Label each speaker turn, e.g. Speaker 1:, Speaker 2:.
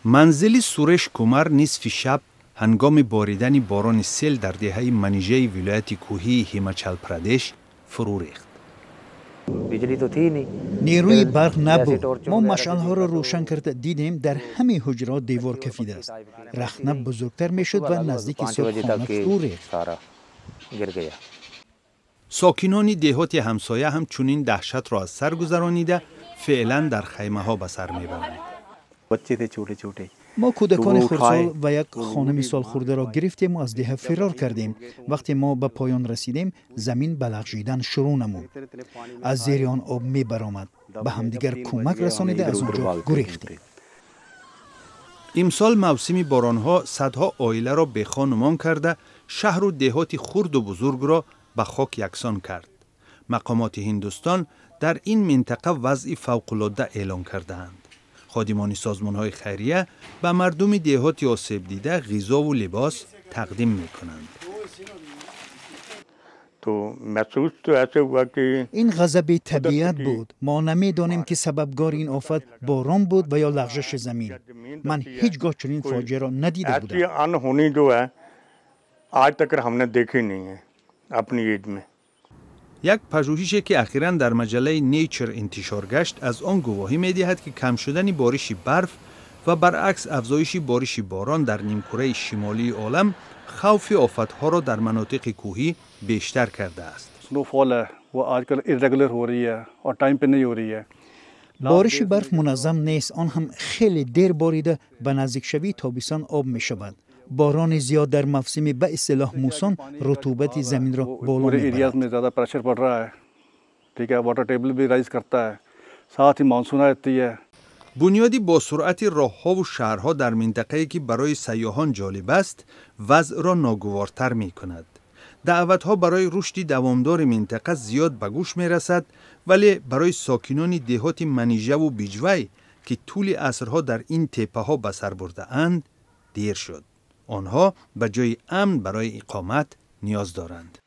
Speaker 1: منزل سورش کمر نصف شب هنگام باریدن باران سیل در دهه منیژه ولایت کوهی هیماچال پردیش فرو ریخت.
Speaker 2: نیروی برق نبود. ما مشعل‌ها را روشن کرده دیدیم در همه حجرات دیوار کفیده است. رخنه بزرگتر میشد و نزدیک صبحانه فرو ریخت.
Speaker 1: ساکنان دهات همسایه هم چنین دهشت را از سر گذرانیده فعلا در خیمه ها به سر میبرند.
Speaker 2: ما کودکان خردسال و یک خانم سال خورده را گرفتیم و از ده فرار کردیم. وقتی ما به پایان رسیدیم زمین به لغزیدن شروع نمود. از زیر آن آب می برآمد. به همدیگر کمک رسانیده از آنجا گریختیم.
Speaker 1: امسال موسم بارانها صدها عائله را بخانمان کرده شهر و دهات خرد و بزرگ را به خاک یکسان کرد. مقامات هندوستان در این منطقه وضع فوق‌العاده اعلان کرده‌اند. خادمان سازمان‌های خیریه به مردم دهات آسیب دیده غذا و لباس تقدیم می‌کنند.
Speaker 2: این غضب طبیعت بود. ما نمی‌دانیم که سببگار این آفت باران بود و یا لغزش زمین. من هیچگاه چنین فاجعه را ندیده بودم.
Speaker 1: یک پژوهشی که اخیراً در مجله نیچر انتشار گشت از آن گواهی می‌دهد که کم شدن بارش برف و برعکس افزایش بارش باران در نیمکره شمالی عالم خوف آفت‌ها را در مناطق کوهی بیشتر کرده است.
Speaker 2: بارش برف منظم نیست. آن هم خیلی دیر باریده به نزدیک شوی تابستان آب می‌شود. باران زیاد در موسم به اصطلاح موسون رطوبت زمین را بالا می‌برد.
Speaker 1: بنیادی با سرعت راه‌ها و شهرها در منطقه‌ای که برای سیاحان جالب است وضع را ناگوارتر می‌کند. دعوت‌ها برای رشد دوامدار منطقه زیاد به گوش می‌رسد، ولی برای ساکنان دهات منیژه و بیجوی که طول عصرها در این تپه‌ها به سر برده‌اند دیر شد. آنها به جای امن برای اقامت نیاز دارند.